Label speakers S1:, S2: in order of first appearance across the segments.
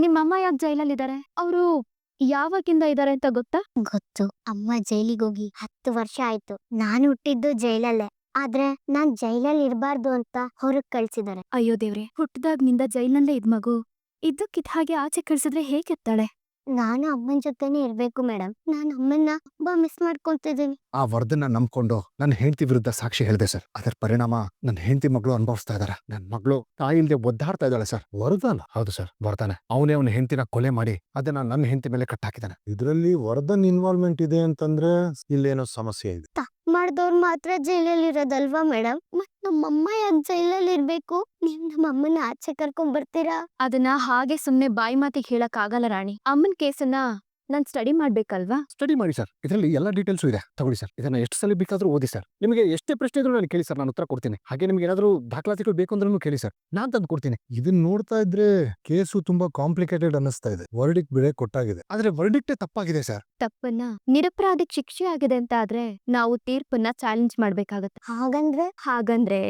S1: ನಿಮ್ಮಮ್ಮ ಯಾಕೆ ಜೈಲಲ್ಲಿದ್ದಾರೆ? ಅವ್ರು ಯಾವಾಗಿಂದ ಇದಾರೆ ಅಂತ ಗೊತ್ತಾ?
S2: ಗೊತ್ತು. ಅಮ್ಮ ಜೈಲಿಗೋಗಿ 10 ವರ್ಷ ಆಯ್ತು. ನಾನು ಹುಟ್ಟಿದ್ದು ಜೈಲಲ್ಲೇ. ಆದ್ರೆ ನಾನ್ ಜೈಲಲ್ಲಿ ಇರ್ಬಾರ್ದು ಅಂತ ಹೊರಗ್ ಕಳ್ಸಿದಾರೆ.
S1: ಅಯ್ಯೋ ದೇವ್ರೆ, ಹುಟ್ದಾಗ್ನಿಂದ ಜೈಲ್ನಲ್ಲೇ ಇದ್ ಮಗು ಇದ್ದಕ್ಕಿದ್ದ ಹಾಗೆ ಆಚೆ ಕಳ್ಸಿದ್ರೆ ಹೇಗಿರ್ತಾಳೆ?
S2: ನಾನು ಅಮ್ಮನ್ ಜೊತೆನೆ ಇರ್ಬೇಕು ಮೇಡಮ್. ನಾನ್ ಅಮ್ಮನ್ನ ತುಂಬಾ ಮಿಸ್ ಮಾಡ್ಕೊಂತಿದ್ದೀನಿ.
S3: ಆ ವರ್ಧನ್ನ ನಂಬ್ಕೊಂಡು ನನ್ನ ಹೆಂಡತಿ ವಿರುದ್ಧ ಸಾಕ್ಷಿ ಹೇಳಿದೆ ಸರ್. ಅದರ ಪರಿಣಾಮ ನನ್ನ ಹೆಂಡತಿ ಮಗಳು ಅನುಭವಿಸ್ತಾ ಇದಾರೆ. ನನ್ನ ಮಗಳು ತಾಯಿ ಇಲ್ದೆ ಒದ್ದಾಡ್ತಾ ಇದ್ದಾಳೆ ಸರ್. ವರದಾನ? ಹೌದು ಸರ್, ವರ್ಧನೆ. ಅವನೇ ಅವನ ಹೆಂಡತಿನ ಕೊಲೆ ಮಾಡಿ ಅದನ್ನ ನನ್ನ ಹೆಂಡತಿ ಮೇಲೆ ಕಟ್ಟಾಕಿದ್ದಾನೆ.
S4: ಇದರಲ್ಲಿ ವರ್ಧನ್ ಇನ್ವಾಲ್ವ್ಮೆಂಟ್ ಇದೆ ಅಂತಂದ್ರೆ ಇಲ್ಲೇನೋ ಸಮಸ್ಯೆ ಇದೆ.
S2: ಮಾಡ್ದವ್ರು ಮಾತ್ರ ಜೈಲಲ್ಲಿ ಇರೋದಲ್ವಾ ಮೇಡಮ್? ಮತ್ ನಮ್ಮಮ್ಮ ಯಾಕೆ ಜೈಲಲ್ಲಿ ಇರ್ಬೇಕು? ನೀವ್ ನಮ್ಮಮ್ಮನ ಆಚೆ ಕರ್ಕೊಂಡ್ ಬರ್ತೀರಾ?
S1: ಅದನ್ನ ಹಾಗೆ ಸುಮ್ನೆ ಬಾಯಿ ಮಾತಿಗೆ ಹೇಳಕ್ ಆಗಲ್ಲ ರಾಣಿ. ಅಮ್ಮನ್ ಕೇಸನ್ನ ನಾನ್ ಸ್ಟಡಿ ಮಾಡ್ಬೇಕಲ್ವಾ?
S3: ಸ್ಟಡಿ ಮಾಡಿ ಸರ್, ಇದರಲ್ಲಿ ಎಲ್ಲ ಡೀಟೇಲ್ಸು ಇದೆ. ತಗೊಳ್ಳಿ ಸರ್, ಇದನ್ನ ಎಷ್ಟು ಸಲ ಬೇಕಾದ್ರೂ ಓದಿ ಸರ್. ನಿಮಗೆ ಎಷ್ಟೇ ಪ್ರಶ್ನೆ ಇದ್ರು ನಾನು ಕೇಳಿ ಸರ್, ನಾನು ಉತ್ತರ ಕೊಡ್ತೀನಿ. ಹಾಗೆ ನಿಮ್ಗೆ ಏನಾದ್ರೂ ದಾಖಲಾತಿಗಳು ಬೇಕು ಅಂದ್ರೂ ಕೇಳಿ ಸರ್, ನಾನ್ ತಂದು ಕೊಡ್ತೀನಿ.
S4: ಇದನ್ನ ನೋಡ್ತಾ ಇದ್ರೆ ಕೇಸು ತುಂಬಾ ಕಾಂಪ್ಲಿಕೇಟೆಡ್ ಅನ್ನಿಸ್ತಾ ಇದೆ. ವರ್ಡಿಕ್ ಬಿಡೆ ಕೊಟ್ಟಾಗಿದೆ.
S3: ಆದ್ರೆ ವರ್ಡಿಕ್ಟೇ ತಪ್ಪಾಗಿದೆ ಸರ್.
S1: ತಪ್ಪನ್ನ ನಿರಪರಾಧಿಗ್ ಶಿಕ್ಷೆ ಆಗಿದೆ ಅಂತ ಆದ್ರೆ ನಾವು ತೀರ್ಪನ್ನ ಚಾಲೆಂಜ್ ಮಾಡ್ಬೇಕಾಗತ್ತೆ. ಹಾಗಂದ್ರೆ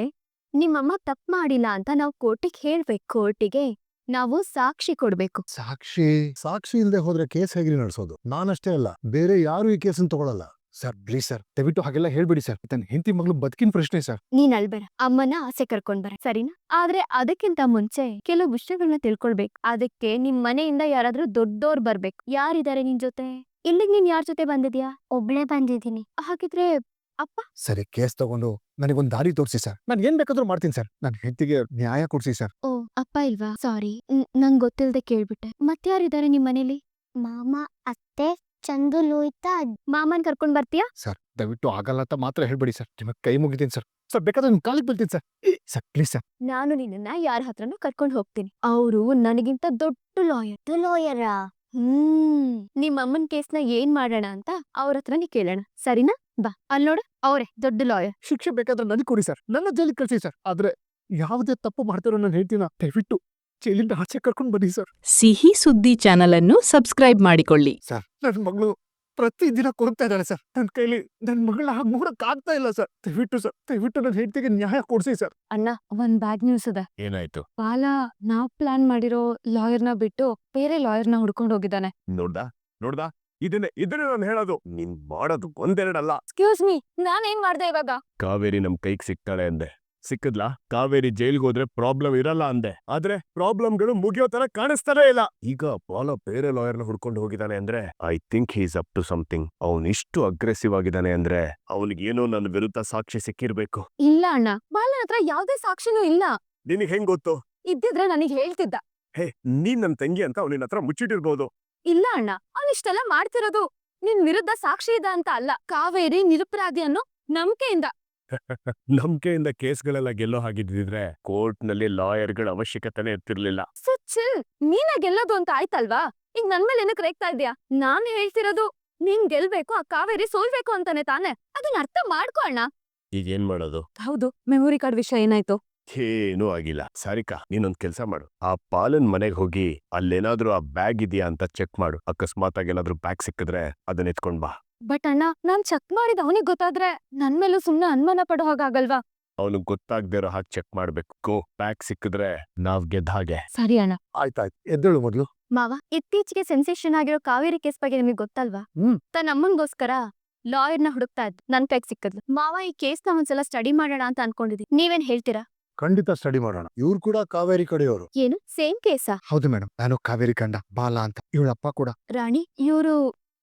S1: ನಿಮ್ಮಮ್ಮ ತಪ್ಪು ಮಾಡಿಲ್ಲ ಅಂತ ನಾವು ಕೋರ್ಟಿಗೆ ಹೇಳ್ಬೇಕು. ಕೋರ್ಟಿಗೆ ನಾವು ಸಾಕ್ಷಿ ಕೊಡ್ಬೇಕು.
S4: ಸಾಕ್ಷಿ ಇಲ್ದೆ ಹೋದ್ರೆ ಕೇಸ್ ಹೇಗ್ರಿ ನಡೆಸೋದು? ನಾನಷ್ಟೇ ಅಲ್ಲ, ಬೇರೆ ಯಾರು ಈ ಕೇಸನ್ ತಗೊಳಲ್ಲ.
S3: ಸರ್ ಪ್ಲೀಸ್ ಸರ್, ದಯವಿಟ್ಟು ಹಾಗೆಲ್ಲ ಹೇಳ್ಬಿಡಿ ಸರ್. ತನ್ನ ಹೆಂಡತಿ ಮಗಳು ಬದುಕಿನ ಪ್ರಶ್ನೆ ಸರ್.
S1: ನೀನ್ ಅಳ್ಬೇಡ, ಅಮ್ಮನ ಆಸೆ ಕರ್ಕೊಂಡ್ ಬರ, ಸರಿನಾ? ಆದ್ರೆ ಅದಕ್ಕಿಂತ ಮುಂಚೆ ಕೆಲವು ವಿಷಯಗಳನ್ನ ತಿಳ್ಕೊಳ್ಬೇಕು. ಅದಕ್ಕೆ ನಿಮ್ ಮನೆಯಿಂದ ಯಾರಾದ್ರೂ ದೊಡ್ಡೋರ್ ಬರ್ಬೇಕು. ಯಾರಿದ್ದಾರೆ ನಿನ್ ಜೊತೆ? ಇಲ್ಲಿಗ್ ನೀನ್ ಯಾರ ಜೊತೆ ಬಂದಿದ್ಯಾ?
S2: ಒಬ್ಳೆ ಬಂದಿದ್ದೀನಿ.
S1: ಹಾಗಿದ್ರೆ ಅಪ್ಪ?
S3: ಸರಿ, ಕೇಸ್ ತಗೊಂಡು ನನಗೊಂದು ದಾರಿ ತೋರಿಸಿ ಸರ್. ನಾನು ಏನ್ ಬೇಕಾದ್ರೂ ಮಾಡ್ತೀನಿ ಸರ್. ನನ್ನ ಹೆಂಡತಿಗೆ ನ್ಯಾಯ ಕೊಡ್ಸಿ ಸರ್.
S1: ಓ, ಅಪ್ಪ ಇಲ್ವಾ? ಸಾರಿ, ನಂಗ್ ಗೊತ್ತಿಲ್ದೆ ಕೇಳ್ಬಿಟ್ಟೆ. ಮತ್ಯಾರಿದ್ದಾರೆ ನಿಮ್ ಮನೇಲಿ?
S2: ಮಾಮ, ಅತ್ತೆ, ಚಂದು, ಲೋಹಿತಾ.
S1: ಮಾಮನ್ ಕರ್ಕೊಂಡ್ ಬರ್ತೀಯಾ?
S3: ಸರ್ ದಯವಿಟ್ಟು ಆಗಲ್ಲ ಅಂತ ಮಾತ್ರ ಹೇಳ್ಬೇಡಿ ಸರ್. ನಿಮಗೆ ಕೈ ಮುಗಿತೀನಿ ಸರ್. ಸರ್ ಬೇಕಾದ್ರೆ ನಿಮ್ ಕಾಲಿಗೆ ಬೀಳ್ತೀನಿ ಸರ್. Sir please sir.
S1: ನಾನು ನಿನ್ನನ್ನ ಯಾರ ಹತ್ರನೂ ಕರ್ಕೊಂಡ್ ಹೋಗ್ತೀನಿ. ಅವರು ನನಗಿಂತ ದೊಡ್ಡ ಲಾಯರ್.
S2: ಲಾಯರಾ?
S1: ನಿಮ್ ಅಮ್ಮನ್ ಕೇಸ್ನ ಏನ್ ಮಾಡೋಣ ಅಂತ ಅವ್ರ ಹತ್ರನೇ ಕೇಳೋಣ, ಸರಿನಾ? ಬಾ, ಅಲ್ ನೋಡು, ಅವ್ರೆ ದೊಡ್ಡ ಲಾಯರ್.
S3: ಶಿಕ್ಷೆ ಬೇಕಾದ್ರೆ ನನಗೆ ಕೊಡಿ ಸರ್, ನನ್ನ ಜೈಲಿಗೆ ಕಳ್ಸಿ ಸರ್. ಆದ್ರೆ ಯಾವುದೇ ತಪ್ಪು ಮಾಡ್ತಿರೋ ನನ್ನ ಹೆಂಡತಿನ ದಯವಿಟ್ಟು ಜೈಲಿಂದ ಆಚೆ ಕರ್ಕೊಂಡು ಬನ್ನಿ ಸರ್.
S5: ಸಿಹಿ ಸುದ್ದಿ ಚಾನಲ್ ಅನ್ನು ಸಬ್ಸ್ಕ್ರೈಬ್ ಮಾಡಿಕೊಳ್ಳಿ.
S3: ಸರ್, ನನ್ನ ಮಗಳು ಪ್ರತಿದಿನ ಕೊರಗ್ತಾ ಇದ್ದಾಳೆ ಸರ್. ನನ್ನ ಕೈಲಿ ನನ್ನ ಮಗಳ ನೋಡಕ್ ಆಗ್ತಾ ಇಲ್ಲ ಸರ್. ದಯವಿಟ್ಟು ನನ್ನ ಹೆಂಡತಿಗೆ ನ್ಯಾಯ ಕೊಡ್ಸಿ ಸರ್.
S1: ಅಣ್ಣ, ಒಂದ್ ಬ್ಯಾಡ್ ನ್ಯೂಸ್ ಅದ.
S6: ಏನಾಯ್ತು?
S1: ಬಾಲ ನಾವ್ ಪ್ಲಾನ್ ಮಾಡಿರೋ ಲಾಯರ್ನ ಬಿಟ್ಟು ಬೇರೆ ಲಾಯರ್ನ ಹುಡ್ಕೊಂಡು ಹೋಗಿದ್ದಾನೆ.
S6: ನೋಡ್ದಾ ಇದನ್ನೇ ನಾನು ಹೇಳೋದು. ನೀನ್ ಮಾಡೋದು ಒಂದೆರಡಲ್ಲ.
S1: ಎಕ್ಸ್ಕ್ಯೂಸ್ ಮೀ, ನಾನೇನ್ ಮಾಡ್ದೆ ಇವಾಗ?
S6: ಕಾವೇರಿ ನಮ್ ಕೈಗೆ ಸಿಗ್ತಾಳೆ ಅಂದೆ. ಸಿಕ್ಕದ್ಲಾ? ಕಾವೇರಿ ಜೈಲ್ಗೆ ಹೋದ್ರೆ ಪ್ರಾಬ್ಲಮ್ ಇರಲ್ಲ ಅಂದೆ. ಆದ್ರೆ ಪ್ರಾಬ್ಲಮ್ಗಳು ಮುಗಿಯೋ ತರ ಕಾಣಿಸ್ತಾನೆ ಇಲ್ಲ. ಈಗ ಬಾಲ ಬೇರೆ ಲಾಯರ್ನ ಹುಡ್ಕೊಂಡು ಹೋಗಿದ್ದಾನೆ ಅಂದ್ರೆ I think he's up to something. ಅವ್ನ್ ಇಷ್ಟು ಅಗ್ರೆಸಿವ್ ಆಗಿದ್ದಾನೆ ಅಂದ್ರೆ ಅವನಿಗೇನೋ ನನ್ನ ವಿರುದ್ಧ ಸಾಕ್ಷಿ ಸಿಕ್ಕಿರ್ಬೇಕು.
S1: ಇಲ್ಲ ಅಣ್ಣ, ಬಾಲನ ಹತ್ರ ಯಾವ್ದೇ ಸಾಕ್ಷಿನೂ ಇಲ್ಲ.
S6: ನಿನಗ್ ಹೆಂಗ್ ಗೊತ್ತು?
S1: ಇದ್ದಿದ್ರೆ ನನಗ್ ಹೇಳ್ತಿದ್ದ.
S6: ಹೇ, ನೀನ್ ನನ್ ತಂಗಿ ಅಂತ ಅವನಿನ ಹತ್ರ ಮುಚ್ಚಿಟ್ಟಿರ್ಬೋದು.
S1: ಇಲ್ಲ ಅಣ್ಣ, ಅವನಿಷ್ಟೆಲ್ಲ ಮಾಡ್ತಿರೋದು ನಿನ್ ವಿರುದ್ಧ ಸಾಕ್ಷಿ ಇದೆ ಅಂತ ಅಲ್ಲ, ಕಾವೇರಿ ನಿರಪರಾಧಿ ಅನ್ನೋ ನಂಬಿಕೆಯಿಂದ.
S6: ನಂಬಿಕೆಯಿಂದ ಕೇಸ್ಗಳೆಲ್ಲ ಗೆಲ್ಲೋ ಹಾಗಿದ್ದಿದ್ರೆ ಕೋರ್ಟ್ ನಲ್ಲಿ ಲಾಯರ್ಗಳ ಅವಶ್ಯಕತೆನೇ ಇರ್ತಿರ್ಲಿಲ್ಲ.
S1: ಚಿಲ್, ನೀನೇ ಗೆಲ್ಲೋದು ಅಂತ ಆಯ್ತಲ್ವಾ? ಈಗ ನನ್ ಮೇಲೆ ಏನಕ್ಕೆ ರೇಗ್ತಾ ಇದ್ಯಾ? ನಾನ್ ಹೇಳ್ತಿರೋದು ನೀನ್ ಗೆಲ್ಬೇಕು, ಆ ಕಾವೇರಿ ಸೋಲ್ಬೇಕು ಅಂತಾನೆ ತಾನೆ. ಅದನ್ನ ಅರ್ಥ ಮಾಡ್ಕೊ ಅಣ್ಣ.
S6: ಈಗ ಏನ್ ಮಾಡೋದು?
S1: ಹೌದು, ಮೆಮೊರಿ ಕಾರ್ಡ್ ವಿಷಯ ಏನಾಯ್ತು?
S6: ಏನೂ ಆಗಿಲ್ಲ. ಸಾರಿಕಾ, ನೀನೊಂದ್ ಕೆಲ್ಸ ಮಾಡು. ಆ ಪಾಲನ್ ಮನೆಗ್ ಹೋಗಿ ಅಲ್ಲೇನಾದ್ರೂ ಆ ಬ್ಯಾಗ್ ಇದೆಯಾ ಅಂತ ಚೆಕ್ ಮಾಡು. ಅಕಸ್ಮಾತ್ ಆಗಿ ಏನಾದ್ರೂ ಬ್ಯಾಗ್ ಸಿಕ್ಕಿದ್ರೆ ಅದನ್ನ ಎತ್ಕೊಂಡ್ ಬಾ.
S1: ಬಟ್ ಅಣ್ಣ, ನಾನ್ ಚೆಕ್ ಮಾಡಿದ ಅವನಿಗೆ ಗೊತ್ತಾದ್ರೆ ನನ್ ಮೇಲೂ ಸುಮ್ನೆ ಅನುಮಾನ ಪಡೋ ಹಾಗಾಗಲ್ವಾ?
S6: ಅವನಿಗೆ ಗೊತ್ತಾಗ್ದೇ ಇರೋ ಹಾಗೆ ಚೆಕ್ ಮಾಡ್ಬೇಕು. ಬ್ಯಾಗ್ ಸಿಕ್ಕಿದ್ರೆ ನಾವ್ ಗೆದ್ದ ಹಾಗೆ.
S1: ಸರಿ ಅಣ್ಣ.
S3: ಆಯ್ತಾಯ್ತು, ಎದ್ದೇಳು ಮೊದ್ಲು.
S1: ಮಾವ, ಇತ್ತೀಚೆಗೆ ಸೆನ್ಸೇಷನ್ ಆಗಿರೋ ಕಾವೇರಿ ಕೇಸ್ ಬಗ್ಗೆ ನಿಮಗೆ ಗೊತ್ತಲ್ವಾ? ತನ್ನ ಅಮ್ಮನ್ಗೋಸ್ಕರ ಲಾಯರ್ನ ಹುಡುಕ್ತಾ ಇದ್ದು ನನ್ ಕೈಗೆ ಸಿಕ್ಕದ್ಲು. ಮಾವ, ಈ ಕೇಸ್ನ ಒಂದ್ಸಲ ಸ್ಟಡಿ ಮಾಡೋಣ ಅಂತ ಅನ್ಕೊಂಡಿದೀನಿ. ನೀವೇನ್ ಹೇಳ್ತೀರಾ?
S4: ಖಂಡಿತ ಸ್ಟಡಿ ಮಾಡೋಣ. ಇವ್ರು ಕೂಡ ಕಾವೇರಿ ಕಡೆಯವರು.
S1: ಏನು, ಸೇಮ್ ಕೇಸಾ?
S3: ಹೌದು ಮೇಡಮ್, ನಾನು ಕಾವೇರಿ ಕಂಡ ಬಾಲ ಅಂತ. ಇವಳಪ್ಪ ಕೂಡ.
S1: ರಾಣಿ, ಇವರು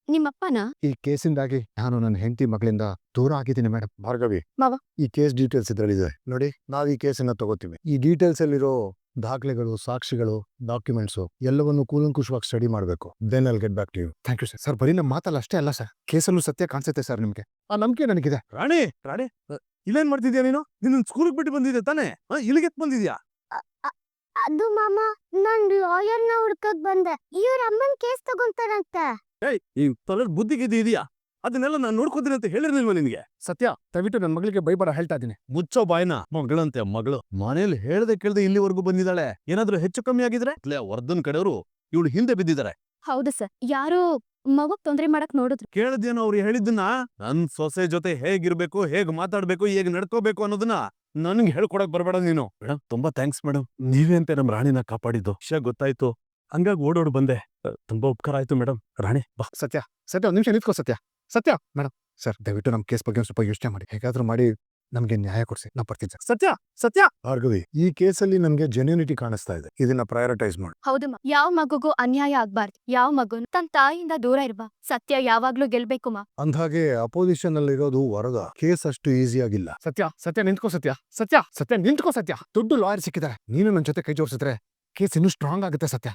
S1: ನಿಮ್ಮಪ್ಪನ?
S3: ಈ ಕೇಸಿಂದಾಗಿ ನಾನು ನನ್ನ ಹೆಂಡತಿ ಮಗಳಿಂದ ದೂರ ಆಗಿದ್ದೀನಿ ಮೇಡಮ್.
S4: ಭಾರ್ಗವಿ,
S1: ಮಾವ,
S4: ಈ ಕೇಸ್ ಡೀಟೇಲ್ಸ್ ಇದ್ರಲ್ಲಿದೆ ನೋಡಿ. ನಾವ್ ಈ ಕೇಸನ್ನ ತಗೋತೀವಿ. ಈ ಡೀಟೇಲ್ಸ್ ಅಲ್ಲಿರೋ ದಾಖಲೆಗಳು, ಸಾಕ್ಷಿಗಳು, ಡಾಕ್ಯುಮೆಂಟ್ಸ್ ಎಲ್ಲವನ್ನು ಕೂಲಂಕುಷವಾಗಿ ಸ್ಟಡಿ ಮಾಡಬೇಕು. Then I'll get back to you.
S3: Thank you sir. Sir, ಬರೀ ನಮ್ಮ ಮಾತಲ್ಲ ಅಷ್ಟೇ ಅಲ್ಲ ಸರ್, ಕೇಸಲ್ಲೂ ಸತ್ಯ ಕಾಣಿಸುತ್ತೆ ಸರ್. ನಿಮ್ಗೆ ಆ ನಂಬಿಕೆ ನನಗಿದೆ.
S7: ರಾಣಿ, ಇಲ್ಲೇನ್ ಮಾಡ್ತಿದ್ಯಾ ನೀನು? ನಿನ್ನ ಸ್ಕೂಲ್ಗೆ ಬಿಟ್ಟು ಬಂದಿದ್ದೆ ತಾನೇ? ಇಲ್ಲಿಗೆ ಬಂದಿದ್ಯಾ?
S2: ಅದು ಮಾಮ, ನಾನ್ ಲಾಯರ್ನ ಹುಡ್ಕಕ್ ಬಂದೆ. ಇವ್ರ ಅಮ್ಮನ್ ಕೇಸ್ ತಗೊಂತಾರಂತೆ.
S7: ಈ ತಲೆ ಬುದ್ಧಿಗಿದ್ದು ಇದೆಯಾ? ಅದನ್ನೆಲ್ಲ ನಾನು ನೋಡ್ಕೋತೀನಿ ಅಂತ ಹೇಳಿರ್ಲಿಲ್ವ ನಿನ್ಗೆ?
S3: ಸತ್ಯ, ದಯವಿಟ್ಟು ನನ್ನ ಮಗಳಿಗೆ ಬೈಬಾರ ಹೇಳ್ತಾ ಇದ್ದೀನಿ.
S7: ಮುಚ್ಚೋ ಬಾಯ್ನ. ಮಗಳಂತೆ ಮಗಳು ಮನೇಲಿ ಹೇಳ್ದೆ ಕೇಳ್ದೆ ಇಲ್ಲಿವರೆಗೂ ಬಂದಿದ್ದಾಳೆ. ಏನಾದ್ರೂ ಹೆಚ್ಚು ಕಮ್ಮಿ ಆಗಿದ್ರೆ ವರ್ಧನ್ ಕಡೆಯವರು ಇವಳು ಹಿಂದೆ ಬಿದ್ದಿದ್ದಾರೆ.
S1: ಹೌದು ಸರ್, ಯಾರೋ ಮಗಕ್ ತೊಂದ್ರೆ ಮಾಡಕ್ ನೋಡಿದ್ರು.
S7: ಕೇಳಿದ್ಯೇನೋ ಅವ್ರು ಹೇಳಿದ್ದನ್ನ? ನನ್ ಸೊಸೆ ಜೊತೆ ಹೇಗಿರ್ಬೇಕು, ಹೇಗ್ ಮಾತಾಡ್ಬೇಕು, ಹೇಗ್ ನಡ್ಕೋಬೇಕು ಅನ್ನೋದನ್ನ ನನ್ಗೆ ಹೇಳ್ಕೊಡಕ್ ಬರ್ಬೇಡ ನೀನು. ಮೇಡಮ್, ತುಂಬಾ ಥ್ಯಾಂಕ್ಸ್ ಮೇಡಮ್. ನೀವೇ ಅಂತ ನಮ್ ರಾಣಿನ ಕಾಪಾಡಿದ್ದು. ವಿಷಯ ಗೊತ್ತಾಯ್ತು.
S6: ಹಂಗಾಗಿ ಓಡೋಡ್ ಬಂದೆ. ತುಂಬಾ ಉಪಕಾರ ಆಯ್ತು ಮೇಡಮ್. ರಾಣಿ ಬಾ.
S3: ಸತ್ಯ ಸತ್ಯ ಒಂದ್ ನಿಮಿಷ ನಿಂತ್ಕೋ ಸತ್ಯ. ಸತ್ಯ ಮೇಡಮ್ ಸರ್ ದಯವಿಟ್ಟು ನಮ್ಮ ಕೇಸ್ ಬಗ್ಗೆ ಒಂದ್ ಸ್ವಲ್ಪ ಯೋಚನೆ ಮಾಡಿ, ಹೇಗಾದ್ರೂ ಮಾಡಿ ನಮ್ಗೆ ನ್ಯಾಯ ಕೊಡ್ಸಿ, ನಾ ಬರ್ತೀನಿ ಸರ್.
S6: ಸತ್ಯ ಸತ್ಯ
S4: ಭಾರ್ಗವಿ, ಈ ಕೇಸಲ್ಲಿ ನನ್ಗೆ ಜೆನ್ಯೂನಿಟಿ ಕಾಣಿಸ್ತಾ ಇದೆ. ಇದನ್ನ ಪ್ರಯಾರಿಟೈಸ್ ಮಾಡಿ.
S1: ಹೌದಮ್ಮ, ಯಾವ ಮಗುಗೂ ಅನ್ಯಾಯ ಆಗ್ಬಾರ್ದು. ಯಾವ ಮಗುನು ತನ್ನ ತಾಯಿಯಿಂದ ದೂರ ಇರ್ಬಾ. ಸತ್ಯ ಯಾವಾಗ್ಲೂ ಗೆಲ್ಬೇಕುಮ್ಮ.
S4: ಅಂದ್ಹಾಗೆ ಅಪೋಸಿಷನ್ ಅಲ್ಲಿ ಇರೋದು ವರಗ. ಕೇಸ್ ಅಷ್ಟು ಈಸಿ ಆಗಿಲ್ಲ.
S3: ಸತ್ಯ ಸತ್ಯ ನಿಂತ್ಕೋ ಸತ್ಯ. ಸತ್ಯ ಸತ್ಯ ನಿಂತ್ಕೋ ಸತ್ಯ. ದೊಡ್ಡ ಲಾಯರ್ ಸಿಕ್ಕಿದ್ದಾರೆ, ನೀನು ನನ್ನ ಜೊತೆ ಕೈ ಜೋಡಿಸಿದ್ರೆ ಕೇಸ್ ಇನ್ನೂ ಸ್ಟ್ರಾಂಗ್ ಆಗುತ್ತೆ ಸತ್ಯ.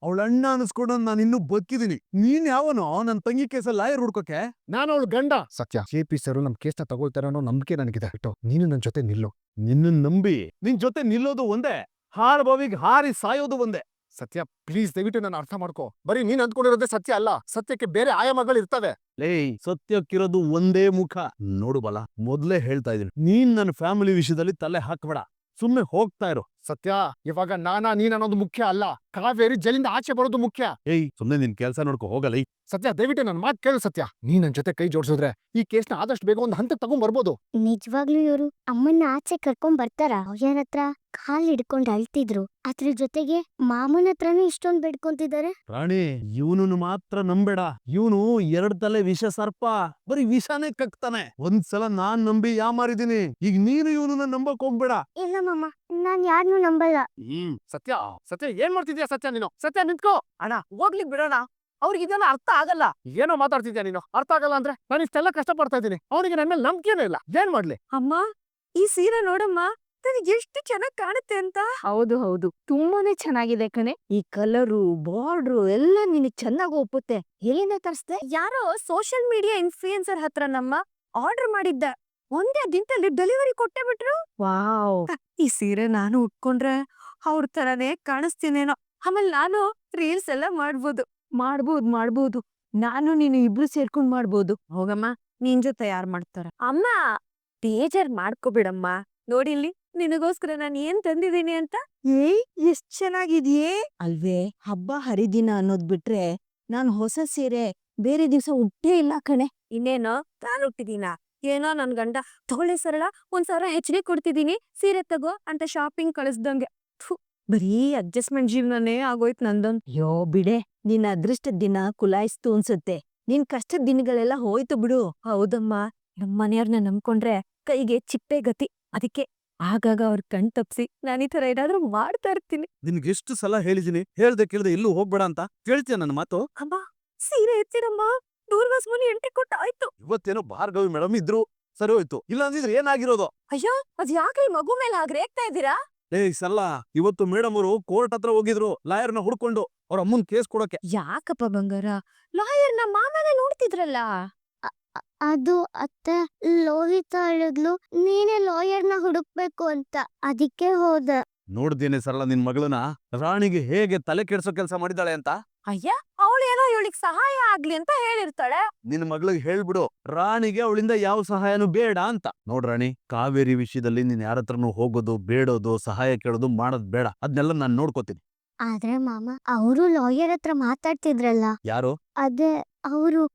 S7: ಅವಳ ಅಣ್ಣ ಅನ್ಸ್ಕೊಂಡು ನಾನು ಇನ್ನೂ ಬದುಕಿದೀನಿ. ನೀನ್ ಯಾವನೋ ನನ್ ತಂಗಿ ಕೇಸಲ್ಲಿ ಲಾಯರ್ ಹುಡ್ಕೋಕೆ?
S3: ನಾನು ಅವಳು ಗಂಡ. ಸತ್ಯ ಜೆ.ಪಿ. ಸರ್ ನಮ್ ಕೇಸ್ನ ತಗೊಳ್ತಾರೆ ಅನ್ನೋ ನಂಬಿಕೆ ನನಗಿದೆ. ಬಿಟ್ಟು ನೀನು ನನ್ನ ಜೊತೆ ನಿಲ್ಲು.
S7: ನಿನ್ನ ನಂಬಿ ನಿನ್ ಜೊತೆ ನಿಲ್ಲೋದು ಒಂದೇ, ಹಾರ್ ಬಾವಿಗೆ ಹಾರಿ ಸಾಯೋದು ಒಂದೇ.
S3: ಸತ್ಯ ಪ್ಲೀಸ್ ದಯವಿಟ್ಟು ನನ್ನ ಅರ್ಥ ಮಾಡ್ಕೋ. ಬರೀ ನೀನ್ ಅಂದ್ಕೊಂಡಿರೋದೇ ಸತ್ಯ ಅಲ್ಲ, ಸತ್ಯಕ್ಕೆ ಬೇರೆ ಆಯಾಮಗಳು ಇರ್ತವೆ.
S7: ಲೇ, ಸತ್ಯಕ್ಕಿರೋದು ಒಂದೇ ಮುಖ. ನೋಡು ಬಲ, ಮೊದ್ಲೇ ಹೇಳ್ತಾ ಇದೀನಿ, ನೀನ್ ನನ್ನ ಫ್ಯಾಮಿಲಿ ವಿಷಯದಲ್ಲಿ ತಲೆ ಹಾಕ್ಬೇಡ. ಸುಮ್ನೆ ಹೋಗ್ತಾ ಇರು.
S3: ಸತ್ಯ ಇವಾಗ ನಾನಾ ನೀನ್ ಅನ್ನೋದು ಮುಖ್ಯ ಅಲ್ಲ, ಕಾವೇರಿ ಜೈಲಿಂದ ಆಚೆ ಬರೋದು ಮುಖ್ಯ.
S7: ಸುಮ್ನೆ ನಿನ್ ಕೆಲ್ಸ ನೋಡ್ಕೊ ಹೋಗಲ್ಲ.
S3: ಸತ್ಯ ದಯವಿಟ್ಟು ನನ್ನ ಮಾತು ಕೇಳು ಸತ್ಯ. ನೀ ನನ್ ಜೊತೆ ಕೈ ಜೋಡಿಸಿದ್ರೆ ಈ ಕೇಸ್ನ ಆದಷ್ಟು ಬೇಗ ಒಂದು ಹಂತಕ್ಕೆ ತಗೊಂಡ್ ಬರ್ಬೋದು.
S2: ನಿಜವಾಗ್ಲೂ ಇವರು ಅಮ್ಮನ್ನ ಆಚೆ ಕರ್ಕೊಂಡ್ ಬರ್ತಾರ? ಅವ್ರ ಹತ್ರ ಕಾಲ್ ಹಿಡ್ಕೊಂಡ್ ಅಳ್ತಿದ್ರು, ಅದ್ರ ಜೊತೆಗೆ ಮಾಮೂನ್ ಹತ್ರನೂ ಇಷ್ಟೊಂದ್ ಬೇಡ್ಕೊಂತಿದ್ದಾರೆ.
S7: ರಾಣಿ, ಇವನನ್ನು ಮಾತ್ರ ನಂಬೇಡ. ಇವನು 2 ತಲೆ ವಿಷ ಸರ್ಪ, ಬರೀ ವಿಷನೇ ಕಕ್ತಾನೆ. ಒಂದ್ಸಲ ನಾನ್ ನಂಬಿ ಯಾಮಾರಿದೀನಿ, ಈಗ ನೀನು ಇವನನ್ನ ನಂಬಕ್ ಹೋಗ್ಬೇಡ.
S2: ಇಲ್ಲ ಮಾಮ, ನಾನ್ ಯಾರನ್ನೂ ನಂಬಲ್ಲ.
S3: ಸತ್ಯ ಸತ್ಯ ಏನ್ ಮಾಡ್ತಿದ್ಯಾ ಸತ್ಯ ನೀನು? ಸತ್ಯ ನಿಂತ್ಕೋ.
S8: ಅಣ್ಣ ಹೋಗ್ಲಿಕ್ ಬಿಡೋಣ, ಅವ್ರಿಗೆ ಇದೆಲ್ಲ ಅರ್ಥ ಆಗಲ್ಲ.
S3: ಏನೋ ಮಾತಾಡ್ತಿದ್ಯಾ ನೀನು? ಅರ್ಥ ಆಗಲ್ಲ ಅಂದ್ರೆ ನಾನು ಇಷ್ಟೆಲ್ಲ ಕಷ್ಟ ಪಡ್ತಾ ಇದ್ದೀನಿ, ಅವನಿಗೆ ನನ್ನ ಮೇಲೆ ನಂಬಿಕೆನೇ ಇಲ್ಲ. ಏನ್ ಮಾಡ್ಲಿ?
S8: ಅಮ್ಮ, ಈ ಸೀರೆ ನೋಡಮ್ಮ, ನನಗೆ ಎಷ್ಟು ಚೆನ್ನಾಗ್ ಕಾಣುತ್ತೆ ಅಂತ. ಹೌದು ಹೌದು, ತುಂಬಾನೇ ಚೆನ್ನಾಗಿದೆ ಕಣೆ. ಈ ಕಲರು, ಬಾರ್ಡ್ರು ಎಲ್ಲ ನಿನಗ್ ಚೆನ್ನಾಗ್ ಒಪ್ಪುತ್ತೆ. ಎಲ್ಲಿಂದ ತರಿಸ್ದೆ? ಯಾರೋ ಸೋಷಿಯಲ್ ಮೀಡಿಯಾ ಇನ್ಫ್ಲೂಯೆನ್ಸರ್ ಹತ್ರ ನಮ್ಮ ಆರ್ಡರ್ ಮಾಡಿದ್ದ, ಒಂದೇ ದಿನದಲ್ಲಿ ಡೆಲಿವರಿ ಕೊಟ್ಟೆ ಬಿಟ್ರು. ವಾವ್, ಈ ಸೀರೆ ನಾನು ಉಟ್ಕೊಂಡ್ರೆ ಅವ್ರ ತರನೇ ಕಾಣಿಸ್ತೀನೇನೋ. ಆಮೇಲೆ ನಾನು ರೀಲ್ಸ್ ಎಲ್ಲ ಮಾಡ್ಬೋದು. ನಾನು ನೀನು ಇಬ್ರು ಸೇರ್ಕೊಂಡ್ ಮಾಡ್ಬೋದು. ಹೋಗಮ್ಮ, ನಿನ್ ಜೊತೆ ಯಾರ್ ಮಾಡ್ತಾರ? ಅಮ್ಮ, ಬೇಜಾರ್ ಮಾಡ್ಕೋಬಿಡಮ್ಮ. ನೋಡಿಲ್ಲಿ, ನಿನಗೋಸ್ಕರ ನಾನು ಏನ್ ತಂದಿದ್ದೀನಿ ಅಂತ. ಎಷ್ಟ್ ಚೆನ್ನಾಗಿದ್ಯೇ ಅಲ್ವೇ? ಹಬ್ಬ ಹರಿದಿನ ಅನ್ನೋದ್ ಬಿಟ್ರೆ ನಾನ್ ಹೊಸ ಸೀರೆ ಬೇರೆ ದಿವ್ಸ ಉಟ್ಟೇ ಇಲ್ಲ ಕಣೆ. ಇನ್ನೇನೋ ತಾನು ಉಟ್ಟಿದೀನ? ಏನೋ ನನ್ ಗಂಡ ತಗೊಳ್ಳೆ ಸರಳ, 1,000 ಹೆಚ್ಚಿಗೆ ಕೊಡ್ತಿದೀನಿ, ಸೀರೆ ತಗೋ ಅಂತ ಶಾಪಿಂಗ್ ಕಳಿಸ್ದಂಗೆ. ಬರೀ ಅಡ್ಜಸ್ಟ್ಮೆಂಟ್ ಜೀವನನೇ ಆಗೋಯ್ತು ನಂದೊಂದ್. ಯೋ ಬಿಡೆ, ನಿನ್ನ ಅದೃಷ್ಟದ ದಿನ ಕುಲಾಯಿಸ್ತು ಅನ್ಸುತ್ತೆ. ನಿನ್ ಕಷ್ಟದ ದಿನಗಳೆಲ್ಲ ಹೋಯ್ತು ಬಿಡು. ಹೌದಮ್ಮ, ನಮ್ ಮನೆಯವ್ರನ್ನ ನಂಬ್ಕೊಂಡ್ರೆ ಕೈಗೆ ಚಿಪ್ಪೆ ಗತಿ. ಅದಕ್ಕೆ ಆಗಾಗ ಅವ್ರ ಕಣ್ ತಪ್ಸಿ ನಾನು ಈ ತರ ಏನಾದ್ರೂ ಮಾಡ್ತಾ ಇರ್ತೀನಿ.
S7: ನಿನ್ಗೆ ಎಷ್ಟು ಸಲ ಹೇಳಿದೀನಿ, ಹೇಳ್ದೆ ಕೇಳ್ದೆ ಎಲ್ಲೂ ಹೋಗ್ಬೇಡ ಅಂತ. ಕೇಳ್ತೀಯ ನನ್ನ ಮಾತು?
S8: ಅಮ್ಮ, ಸೀರೆ ಎತ್ತಿರಮ್ಮ, ದೂರ್ವಾಸ್ ಮುನಿ ಎಂಟೆ ಕೊಟ್ಟಾಯ್ತು.
S7: ಇವತ್ತೇನೋ ಭಾರ್ಗವಿ ಮೇಡಮ್ ಇದ್ರು, ಸರಿ ಹೋಯ್ತು. ಇಲ್ಲ ಅಂದಿದ್ರೆ ಏನಾಗಿರೋದು?
S8: ಅಯ್ಯೋ, ಅದ್ ಯಾಕ್ರಿ ಮಗು ಮೇಲೆ ಹಾಗೆ ರೇಗ್ತಾ ಇದ್ದೀರಾ?
S7: ಸಲ್ಲ, ಇವತ್ತು ಮೇಡಮ್ ಅವರು ಕೋರ್ಟ್ ಹತ್ರ ಹೋಗಿದ್ರು ಲಾಯರ್ನ ಹುಡ್ಕೊಂಡು ಅವ್ರ ಅಮ್ಮನ್ ಕೇಸ್ ಕೊಡಕ್ಕೆ.
S8: ಯಾಕಪ್ಪ ಬಂಗಾರ, ಲಾಯರ್ ನಮ್ಮ ಮಾಮನೆ ನೋಡ್ತಿದ್ರಲ್ಲ.
S2: ಅದು ಅತ್ತೆ, ಲೋಹಿತಾ ಹೇಳಿದ್ಲು ನೀನೇ ಲಾಯರ್ನ ಹುಡುಕ್ಬೇಕು ಅಂತ, ಅದಕ್ಕೆ ಹೋದೆ.
S7: ನೋಡ್ದೇನೆ ಸರಳ ನಿನ್ ಮಗಳನ್ನ, ರಾಣಿಗೆ ಹೇಗೆ ತಲೆ ಕೆಡ್ಸೋ ಕೆಲಸ ಮಾಡಿದಾಳೆ ಅಂತ.
S8: ಅಯ್ಯ, ಅವಳೇನೋ ಇವಳಿಗೆ ಸಹಾಯ ಆಗ್ಲಿ ಅಂತ ಹೇಳಿರ್ತಾಳೆ.
S7: ನಿನ್ ಮಗಳಿಗೆ ಹೇಳ್ಬಿಡು, ರಾಣಿಗೆ ಅವಳಿಂದ ಯಾವ ಸಹಾಯನೂ ಬೇಡ ಅಂತ. ನೋಡ್ ರಾಣಿ, ಕಾವೇರಿ ವಿಷಯದಲ್ಲಿ ನೀನ್ ಯಾರತ್ರನೂ ಹೋಗೋದು, ಬೇಡೋದು, ಸಹಾಯ ಕೇಳೋದು ಮಾಡೋದ್ ಬೇಡ. ಅದ್ನೆಲ್ಲ ನಾನ್ ನೋಡ್ಕೋತೀನಿ.
S2: ಆದ್ರೆ ಮಾಮ, ಅವರು ಲಾಯರ್ ಹತ್ರ ಮಾತಾಡ್ತಿದ್ರಲ್ಲ.
S7: ಯಾರು?
S2: ಅದೇ ಅವರು.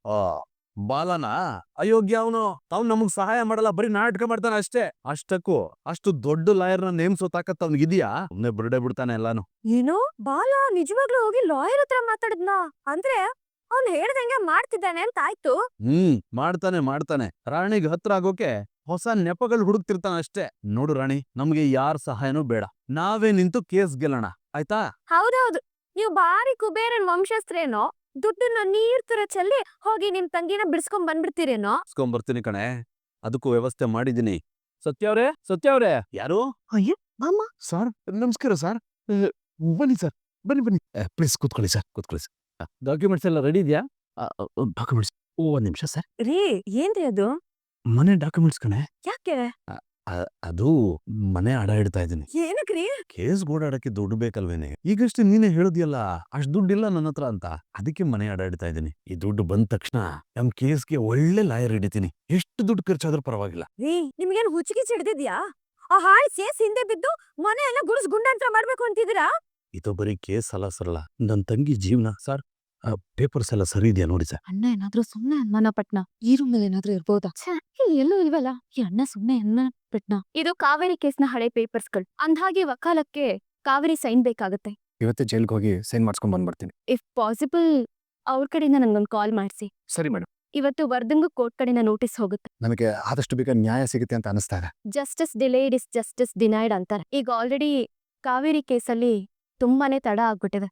S7: ಬಾಲನ ಅಯೋಗ್ಯ ಅವನು. ತಾವ್ ನಮಗ್ ಸಹಾಯ ಮಾಡಲ್ಲ, ಬರೀ ನಾಟಕ ಮಾಡ್ತಾನೆ ಅಷ್ಟೇ. ಅಷ್ಟಕ್ಕೂ ಅಷ್ಟು ದೊಡ್ಡ ಲಾಯರ್ನ ನೇಮ್ಸೋ ತಾಕತ್ ಅವ್ನಿಗಿದ್ಯಾ? ಸುಮ್ನೆ ಬಿಡೇ ಬಿಡ್ತಾನೆ ಎಲ್ಲಾನು.
S8: ಏನು, ಬಾಲ ನಿಜವಾಗ್ಲೂ ಹೋಗಿ ಲಾಯರ್ ಹತ್ರ ಮಾತಾಡಿದ್ನಾ? ಅಂದ್ರೆ ಅವ್ನ್ ಹೇಳ್ದಂಗೆ ಮಾಡ್ತಿದ್ದಾನೆ ಅಂತ ಆಯ್ತು.
S7: ಮಾಡ್ತಾನೆ. ರಾಣಿಗೆ ಹತ್ರ ಆಗೋಕೆ ಹೊಸ ನೆಪಗಳು ಹುಡುಕ್ತಿರ್ತಾನ ಅಷ್ಟೇ. ನೋಡು ರಾಣಿ, ನಮ್ಗೆ ಯಾರ ಸಹಾಯನೂ ಬೇಡ. ನಾವೇ ನಿಂತು ಕೇಸ್ ಗೆಲ್ಲೋಣ, ಆಯ್ತಾ?
S8: ಹೌದೌದು, ನೀವು ಬಾರಿ ಕುಬೇರನ್ ವಂಶಸ್ಥರೇನೋ. ದುಡ್ಡನ್ನ ನೀರ್ ತರ ಚೆಲ್ಲಿ ಹೋಗಿ ನಿಮ್ ತಂಗಿನ ಬಿಡ್ಸ್ಕೊಂಡ್ ಬಂದ್ಬಿಡ್ತೀರೇನೋ.
S7: ಬರ್ತೀನಿ ಕಣೆ, ಅದಕ್ಕೂ ವ್ಯವಸ್ಥೆ ಮಾಡಿದೀನಿ. ಸತ್ಯವ್ರೆ ಯಾರು?
S8: ಅಯ್ಯ, ಬಾಮ್ಮ.
S3: ಸರ್ ನಮಸ್ಕಾರ ಸರ್. ಬನ್ನಿ ಸರ್, ಬನ್ನಿ ಪ್ಲೀಸ್ ಕೂತ್ಕೊಳ್ಳಿ ಸರ್.
S7: ಡಾಕ್ಯುಮೆಂಟ್ಸ್ ಎಲ್ಲ ರೆಡಿ ಇದೆಯಾ?
S3: ಡಾಕ್ಯುಮೆಂಟ್ಸ್ ಒಂದ್ ನಿಮಿಷ ಸರ್.
S8: ರೀ, ಏನ್ರಿ ಅದು?
S3: ಮನೆ ಡಾಕ್ಯುಮೆಂಟ್ಸ್ ಕಣೆ.
S8: ಯಾಕೆ?
S7: ಅದು ಮನೆ ಅಡ ಇಡ್ತಾ ಇದೀನಿ.
S8: ಏನಕ್ರಿ?
S7: ಕೇಸ್ ಓಡಾಡಕ್ಕೆ ದುಡ್ಡು ಬೇಕಲ್ವೇನೆ? ಈಗಷ್ಟೇ ನೀನೇ ಹೇಳುದಿಯಲ್ಲ, ಅಷ್ಟ್ ದುಡ್ಡಿಲ್ಲ ನನ್ನ ಹತ್ರ ಅಂತ. ಅದಕ್ಕೆ ಮನೆ ಅಡ ಇಡ್ತಾ ಇದೀನಿ. ಈ ದುಡ್ಡು ಬಂದ ತಕ್ಷಣ ನಮ್ ಕೇಸ್ಗೆ ಒಳ್ಳೆ ಲಾಯರ್ ಹಿಡಿತೀನಿ. ಎಷ್ಟು ದುಡ್ಡು ಖರ್ಚಾದ್ರೂ ಪರವಾಗಿಲ್ಲ.
S8: ರೀ, ನಿಮ್ಗೇನ್ ಹುಚ್ಚಿಗೆ ಚಿಡ್ದಿದ್ಯಾ? ಆ ಹಾಳ್ ಸೇಸ್ ಹಿಂದೆ ಬಿದ್ದು ಮನೆ ಎಲ್ಲ ಗುಂಡಂತ್ರ ಮಾಡ್ಬೇಕು ಅಂತಿದ್ದೀರಾ?
S7: ಇದು ಬರೀ ಕೇಸ್ ಅಲ್ಲ ಸರಳ, ನನ್ ತಂಗಿ ಜೀವನ. ಸರ್, ಪೇಪರ್ಸ್ ಎಲ್ಲ ಸರಿ ಇದೆಯಾ ನೋಡಿ ಸರ್.
S1: ಅಣ್ಣ ಏನಾದ್ರೂ ಸುಮ್ನೆ ಅನುಮಾನ ಪಟ್ನ? ಈ ರೂಮ್ ಮೇಲೆ ಏನಾದ್ರೂ ಇರ್ಬೋದಾ? ಇಲ್ಲಿ ಎಲ್ಲೂ ಇಲ್ವಲ್ಲ. ಈ ಅಣ್ಣ ಸುಮ್ನೆ ಅನುಮಾನ ಪಟ್ನ? ಇದು ಕಾವೇರಿ ಕೇಸ್ನ ಹಳೆ ಪೇಪರ್ಸ್ಗಳು. ಅಂದ್ಹಾಗೆ ವಕಾಲಕ್ಕೆ ಕಾವೇರಿ ಸೈನ್ ಬೇಕಾಗತ್ತೆ.
S3: ಇವತ್ತೇ ಜೈಲ್ಗೆ ಹೋಗಿ ಸೈನ್ ಮಾಡಿಸ್ಕೊಂಡ್ ಬಂದ್ಬಿಡ್ತೀನಿ.
S1: ಇಫ್ ಪಾಸಿಬಲ್ ಅವ್ರ ಕಡೆಯಿಂದ ನನ್ಗೊಂದು ಕಾಲ್ ಮಾಡಿಸಿ.
S3: ಸರಿ ಮೇಡಮ್.
S1: ಇವತ್ತು ವರ್ದಂಗೂ ಕೋರ್ಟ್ ಕಡೆಯಿಂದ ನೋಟಿಸ್ ಹೋಗುತ್ತೆ.
S3: ನಮಗೆ ಆದಷ್ಟು ಬೇಗ ನ್ಯಾಯ ಸಿಗುತ್ತೆ ಅಂತ ಅನಿಸ್ತಾ ಇದೆ.
S1: Justice delayed is justice denied ಅಂತಾರೆ. ಈಗ ಆಲ್ರೆಡಿ ಕಾವೇರಿ ಕೇಸಲ್ಲಿ ತುಂಬಾನೇ ತಡ ಆಗ್ಬಿಟ್ಟಿದೆ.